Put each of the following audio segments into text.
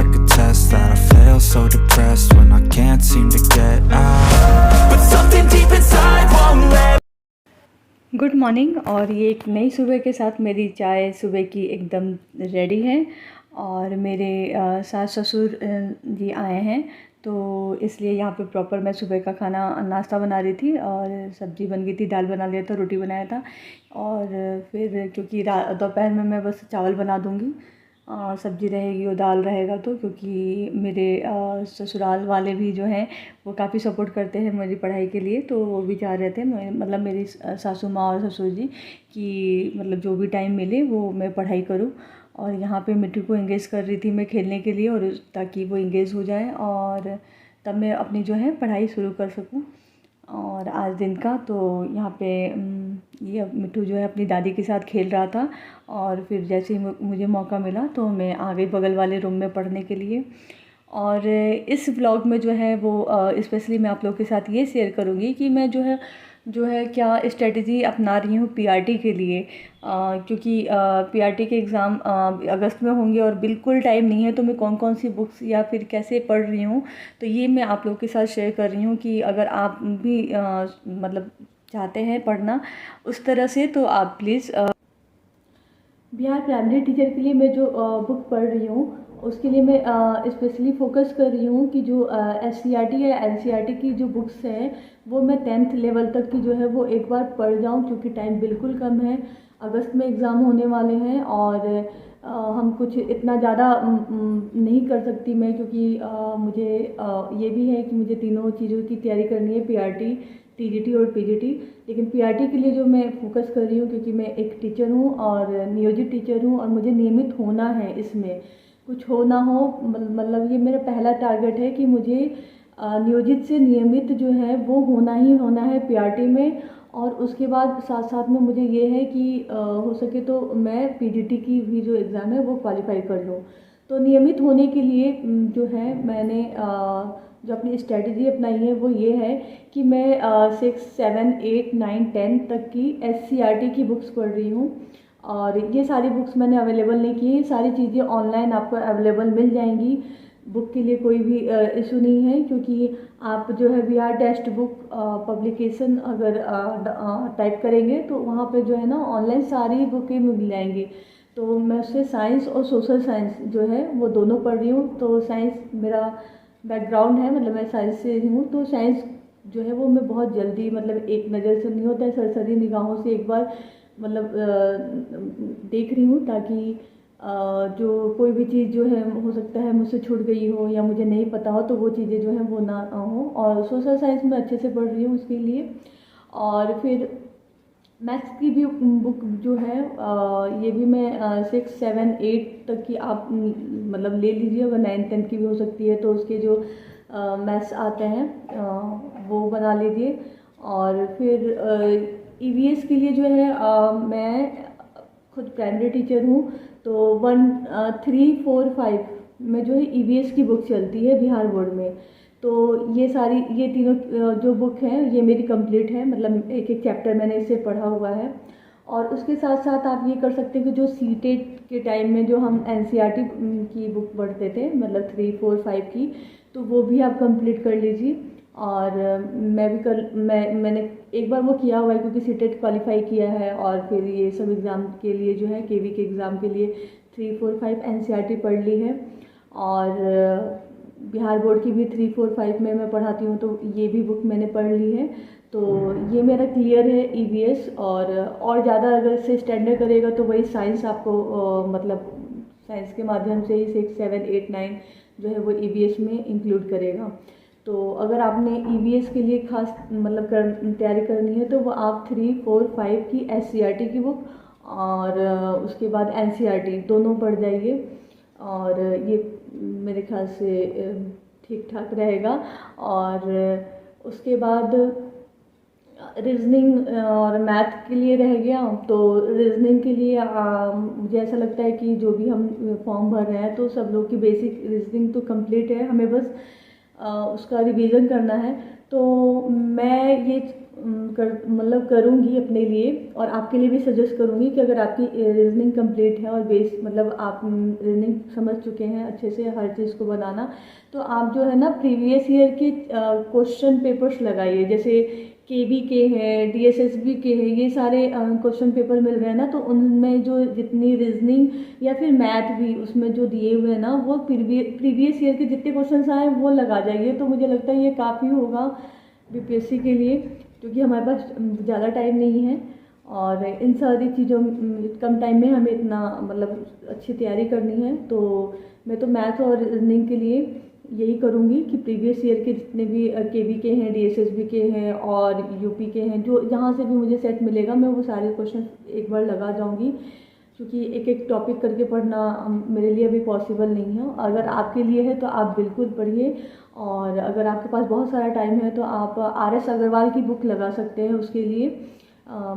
like a test that I fail, so depressed when I can't seem to get out. But something deep inside won't let. Good morning. और ये एक नई सुबह के साथ मेरी चाय सुबह की एकदम रेडी है। और मेरे सास ससुर जी आए हैं, तो इसलिए यहाँ पे प्रॉपर मैं सुबह का खाना नाश्ता बना रही थी। और सब्ज़ी बन गई थी, दाल बना लिया था, रोटी बनाया था। और फिर क्योंकि दोपहर में मैं बस चावल बना दूँगी, सब्ज़ी रहेगी और दाल रहेगा। तो क्योंकि मेरे ससुराल वाले भी जो हैं वो काफ़ी सपोर्ट करते हैं मेरी पढ़ाई के लिए, तो वो भी चाह रहे थे मतलब मेरी सासू माँ और ससुर जी कि मतलब जो भी टाइम मिले वो मैं पढ़ाई करूँ। और यहाँ पे मिट्टू को एंगेज कर रही थी मैं खेलने के लिए, और ताकि वो एंगेज हो जाए और तब मैं अपनी जो है पढ़ाई शुरू कर सकूँ। और आज दिन का तो यहाँ पे ये मिट्टू जो है अपनी दादी के साथ खेल रहा था। और फिर जैसे ही मुझे मौका मिला तो मैं आ गई बगल वाले रूम में पढ़ने के लिए। और इस व्लॉग में जो है वो स्पेशली मैं आप लोगों के साथ ये शेयर करूँगी कि मैं जो है क्या स्ट्रेटजी अपना रही हूँ पीआरटी के लिए। क्योंकि पीआरटी के एग्ज़ाम अगस्त में होंगे और बिल्कुल टाइम नहीं है, तो मैं कौन कौन सी बुक्स या फिर कैसे पढ़ रही हूँ, तो ये मैं आप लोगों के साथ शेयर कर रही हूँ कि अगर आप भी मतलब चाहते हैं पढ़ना उस तरह से, तो आप प्लीज़ बिहार प्राइमरी टीचर के लिए मैं जो बुक पढ़ रही हूँ उसके लिए मैं स्पेशली फ़ोकस कर रही हूँ कि जो एससीईआरटी या एनसीईआरटी की जो बुक्स हैं वो मैं 10th लेवल तक की जो है वो एक बार पढ़ जाऊँ, क्योंकि टाइम बिल्कुल कम है। अगस्त में एग्ज़ाम होने वाले हैं और हम कुछ इतना ज़्यादा नहीं कर सकती मैं, क्योंकि मुझे ये भी है कि मुझे तीनों चीज़ों की तैयारी करनी है, पीआरटी, टीजीटी और पीजीटी। लेकिन पीआरटी के लिए जो मैं फोकस कर रही हूँ, क्योंकि मैं एक टीचर हूँ और नियोजित टीचर हूँ और मुझे नियमित होना है, इसमें कुछ हो ना हो मतलब ये मेरा पहला टारगेट है कि मुझे नियोजित से नियमित जो है वो होना ही होना है पीआरटी में। और उसके बाद साथ साथ में मुझे ये है कि हो सके तो मैं पीजीटी की भी जो एग्ज़ाम है वो क्वालिफाई कर लूँ। तो नियमित होने के लिए जो है मैंने जो अपनी स्ट्रेटजी अपनाई है वो ये है कि मैं 6, 7, 8, 9, 10 तक की एससीईआरटी की बुक्स पढ़ रही हूँ। और ये सारी बुक्स मैंने अवेलेबल नहीं की है, सारी चीज़ें ऑनलाइन आपको अवेलेबल मिल जाएंगी। बुक के लिए कोई भी इशू नहीं है, क्योंकि आप जो है बिहार टेक्स्ट बुक पब्लिकेशन अगर टाइप करेंगे तो वहाँ पे जो है ना ऑनलाइन सारी बुकें मिल जाएंगी। तो मैं उससे साइंस और सोशल साइंस जो है वो दोनों पढ़ रही हूँ। तो साइंस मेरा बैकग्राउंड है, मतलब मैं साइंस से हूँ, तो साइंस जो है वो मैं बहुत जल्दी मतलब एक नज़र से नहीं होता है, सरसरी निगाहों से एक बार मतलब देख रही हूँ, ताकि जो कोई भी चीज़ जो है हो सकता है मुझसे छूट गई हो या मुझे नहीं पता हो, तो वो चीज़ें जो हैं वो ना हो। और सोशल साइंस में अच्छे से पढ़ रही हूँ उसके लिए। और फिर मैथ्स की भी बुक जो है ये भी मैं 6, 7, 8 तक की आप मतलब ले लीजिए, अगर 9, 10 की भी हो सकती है तो उसके जो मैथ्स आते हैं वो बना लीजिए। और फिर ईवीएस के लिए जो है मैं खुद प्राइमरी टीचर हूँ, तो 1, 3, 4, 5 में जो है ईवीएस की बुक चलती है बिहार बोर्ड में। तो ये तीनों जो बुक हैं ये मेरी कंप्लीट है, मतलब एक एक चैप्टर मैंने इससे पढ़ा हुआ है। और उसके साथ साथ आप ये कर सकते हैं कि जो सीटेट के टाइम में जो हम एनसीईआरटी की बुक पढ़ते थे, मतलब 3, 4, 5 की, तो वो भी आप कंप्लीट कर लीजिए। और मैंने एक बार वो किया हुआ है, क्योंकि सीटेट क्वालिफाई किया है। और फिर ये सब एग्ज़ाम के लिए जो है केवी के एग्ज़ाम के लिए 3, 4, 5 एनसीईआरटी पढ़ ली है। और बिहार बोर्ड की भी 3, 4, 5 में मैं पढ़ाती हूँ, तो ये भी बुक मैंने पढ़ ली है। तो ये मेरा क्लियर है ईवीएस। और ज़्यादा अगर इससे स्टैंडर्ड करेगा तो वही साइंस आपको मतलब साइंस के माध्यम से ही 6, 7, 8, 9 जो है वो ईवीएस में इंक्लूड करेगा। तो अगर आपने ईवीएस के लिए खास मतलब तैयारी करनी है तो वो आप 3, 4, 5 की एससीईआरटी की बुक और उसके बाद एनसीईआरटी दोनों पढ़ जाइए। और ये मेरे ख्याल से ठीक ठाक रहेगा। और उसके बाद रीजनिंग और मैथ के लिए रह गया। तो रीजनिंग के लिए मुझे ऐसा लगता है कि जो भी हम फॉर्म भर रहे हैं तो सब लोग की बेसिक रीजनिंग तो कंप्लीट है, हमें बस उसका रिवीजन करना है। तो मैं ये करूँगी अपने लिए, और आपके लिए भी सजेस्ट करूँगी कि अगर आपकी रीजनिंग कंप्लीट है और बेस आप रीजनिंग समझ चुके हैं अच्छे से हर चीज़ को बनाना, तो आप जो है ना प्रीवियस ईयर के क्वेश्चन पेपर्स लगाइए। जैसे केवी के हैं, डीएसएसबी के हैं, ये सारे क्वेश्चन पेपर मिल रहे हैं ना, तो उनमें जो जितनी रीजनिंग या फिर मैथ भी उसमें जो दिए हुए हैं ना, वो प्रीवियस ईयर के जितने क्वेश्चन आए वो लगा जाइए। तो मुझे लगता है ये काफ़ी होगा बीपीएससी के लिए, क्योंकि हमारे पास ज़्यादा टाइम नहीं है और इन सारी चीज़ों कम टाइम में हमें इतना अच्छी तैयारी करनी है। तो मैं तो मैथ और रीजनिंग के लिए यही करूँगी कि प्रीवियस ईयर के जितने भी केवी के हैं, डीएसएसबी के हैं और यूपी के हैं, जो जहाँ से भी मुझे सेट मिलेगा मैं वो सारे क्वेश्चन एक बार लगा जाऊँगी, क्योंकि एक एक टॉपिक करके पढ़ना मेरे लिए अभी पॉसिबल नहीं है। अगर आपके लिए है तो आप बिल्कुल पढ़िए, और अगर आपके पास बहुत सारा टाइम है तो आप आर.एस. अग्रवाल की बुक लगा सकते हैं। उसके लिए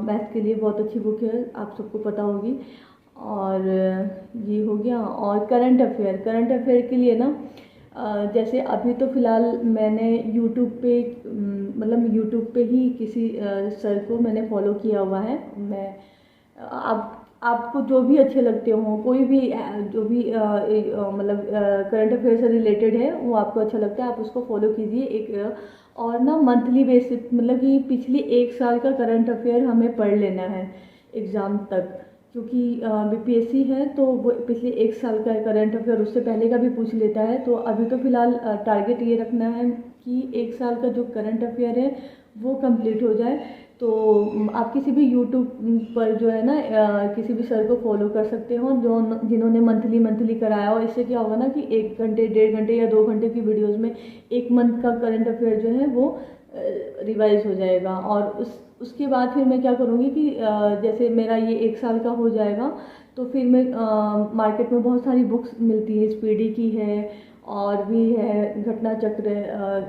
मैथ के लिए बहुत अच्छी बुक है, आप सबको पता होगी। और ये हो गया। और करंट अफेयर के लिए ना जैसे अभी तो फ़िलहाल मैंने यूट्यूब पे ही किसी सर को मैंने फॉलो किया हुआ है। मैं आपको जो भी अच्छे लगते हो, कोई भी जो भी करंट अफेयर से रिलेटेड है वो आपको अच्छा लगता है, आप उसको फॉलो कीजिए। एक और ना मंथली बेसिस कि पिछले 1 साल का करंट अफेयर हमें पढ़ लेना है एग्ज़ाम तक, क्योंकि बीपीएससी है तो वो पिछले 1 साल का करंट अफेयर उससे पहले का भी पूछ लेता है। तो अभी तो फ़िलहाल टारगेट ये रखना है कि 1 साल का जो करंट अफेयर है वो कंप्लीट हो जाए। तो आप किसी भी यूट्यूब पर जो है ना किसी भी सर को फॉलो कर सकते हो जिन्होंने मंथली कराया हो। इससे क्या होगा ना कि 1 घंटे, 1.5 घंटे या 2 घंटे की वीडियोस में 1 मंथ का करंट अफेयर जो है वो रिवाइज हो जाएगा। और उसके बाद फिर मैं क्या करूँगी कि जैसे मेरा ये 1 साल का हो जाएगा तो फिर मैं मार्केट में बहुत सारी बुक्स मिलती है, स्पीडी की है और भी है, घटना चक्र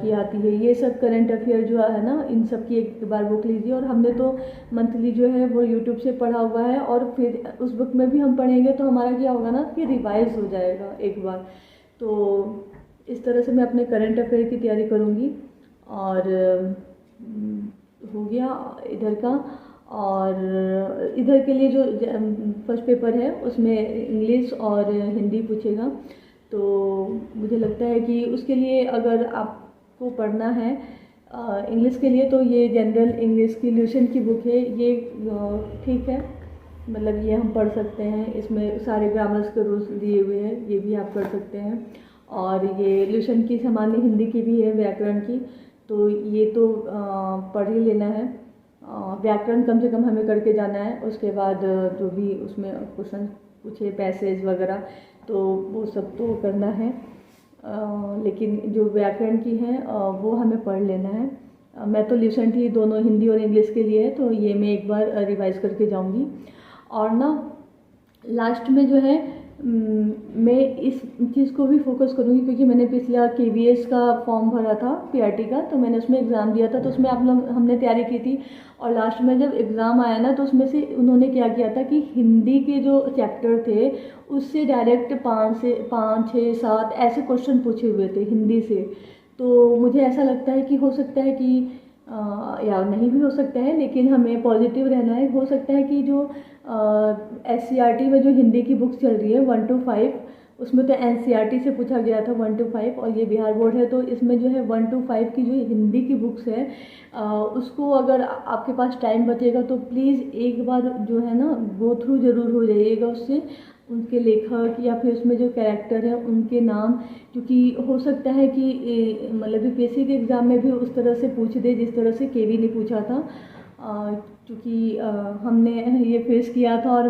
की आती है, ये सब करंट अफेयर जो है ना, इन सब की एक बार बुक लीजिए। और हमने तो मंथली जो है वो यूट्यूब से पढ़ा हुआ है, और फिर उस बुक में भी हम पढ़ेंगे तो हमारा क्या होगा ना कि रिवाइज हो जाएगा एक बार। तो इस तरह से मैं अपने करंट अफेयर की तैयारी करूँगी। और हो गया इधर का। और इधर के लिए जो फर्स्ट पेपर है उसमें इंग्लिश और हिंदी पूछेगा। तो मुझे लगता है कि उसके लिए अगर आपको पढ़ना है इंग्लिश के लिए, तो ये जनरल इंग्लिश की ल्यूशन की बुक है, ये ठीक है, ये हम पढ़ सकते हैं। इसमें सारे ग्रामर्स के रूल्स दिए हुए हैं, ये भी आप पढ़ सकते हैं। और ये ल्यूशन की सामान्य हिंदी की भी है, व्याकरण की, तो ये तो पढ़ ही लेना है। व्याकरण कम से कम हमें करके जाना है। उसके बाद जो भी उसमें क्वेश्चन पूछे, पैसेज वगैरह, तो वो सब तो करना है। लेकिन जो व्याकरण की है वो हमें पढ़ लेना है। मैं तो ल्यूसेंट ही दोनों हिंदी और इंग्लिश के लिए है, तो ये मैं एक बार रिवाइज करके जाऊंगी। और ना लास्ट में जो है मैं इस चीज़ को भी फोकस करूँगी, क्योंकि मैंने पिछला केवीएस का फॉर्म भरा था पीआरटी का, तो मैंने उसमें एग्ज़ाम दिया था, तो उसमें हमने तैयारी की थी। और लास्ट में जब एग्ज़ाम आया ना, तो उसमें से उन्होंने क्या किया था कि हिंदी के जो चैप्टर थे उससे डायरेक्ट 5, 6, 7 ऐसे क्वेश्चन पूछे हुए थे हिंदी से। तो मुझे ऐसा लगता है कि हो सकता है कि या नहीं भी हो सकता है, लेकिन हमें पॉजिटिव रहना है। हो सकता है कि जो एससीईआरटी में जो हिंदी की बुक्स चल रही है 1 to 5, उसमें तो एनसीईआरटी से पूछा गया था 1 to 5, और ये बिहार बोर्ड है तो इसमें जो है 1 to 5 की जो हिंदी की बुक्स है उसको अगर आपके पास टाइम बचेगा तो प्लीज़ एक बार जो है ना गो थ्रू ज़रूर हो जाइएगा उससे, उनके लेखक या फिर उसमें जो कैरेक्टर है उनके नाम, क्योंकि हो सकता है कि यूपीएससी के एग्ज़ाम में भी उस तरह से पूछ दे जिस तरह से केवी ने पूछा था। क्योंकि हमने ये फेस किया था, और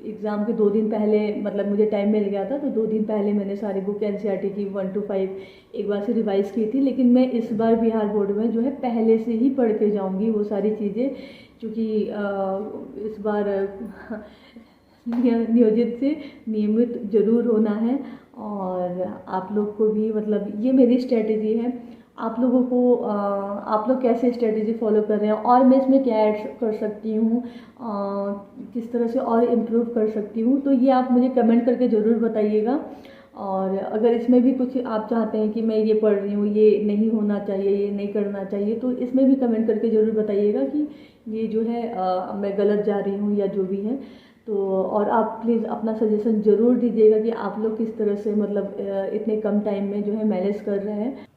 एग्ज़ाम के 2 दिन पहले मुझे टाइम मिल गया था, तो 2 दिन पहले मैंने सारी बुक एनसीईआरटी की 1 to 5 एक बार से रिवाइज़ की थी। लेकिन मैं इस बार बिहार बोर्ड में जो है पहले से ही पढ़ के जाऊँगी वो सारी चीज़ें, क्योंकि इस बार नियोजित से नियमित ज़रूर होना है। और आप लोग को भी ये मेरी स्ट्रेटेजी है। आप लोगों को आप लोग कैसे स्ट्रेटेजी फॉलो कर रहे हैं, और मैं इसमें क्या ऐड कर सकती हूँ, किस तरह से और इम्प्रूव कर सकती हूँ, तो ये आप मुझे कमेंट करके ज़रूर बताइएगा। और अगर इसमें भी कुछ आप चाहते हैं कि मैं ये पढ़ रही हूँ, ये नहीं होना चाहिए, ये नहीं करना चाहिए, तो इसमें भी कमेंट करके ज़रूर बताइएगा कि ये जो है मैं गलत जा रही हूँ या जो भी है। तो और आप प्लीज़ अपना सजेशन ज़रूर दीजिएगा कि आप लोग किस तरह से मतलब इतने कम टाइम में जो है मैनेज कर रहे हैं।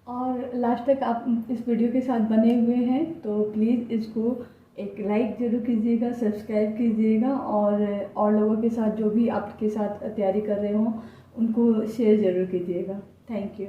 और लास्ट तक आप इस वीडियो के साथ बने हुए हैं तो प्लीज़ इसको एक लाइक ज़रूर कीजिएगा, सब्सक्राइब कीजिएगा और लोगों के साथ जो भी आपके साथ तैयारी कर रहे हों उनको शेयर ज़रूर कीजिएगा। Thank you.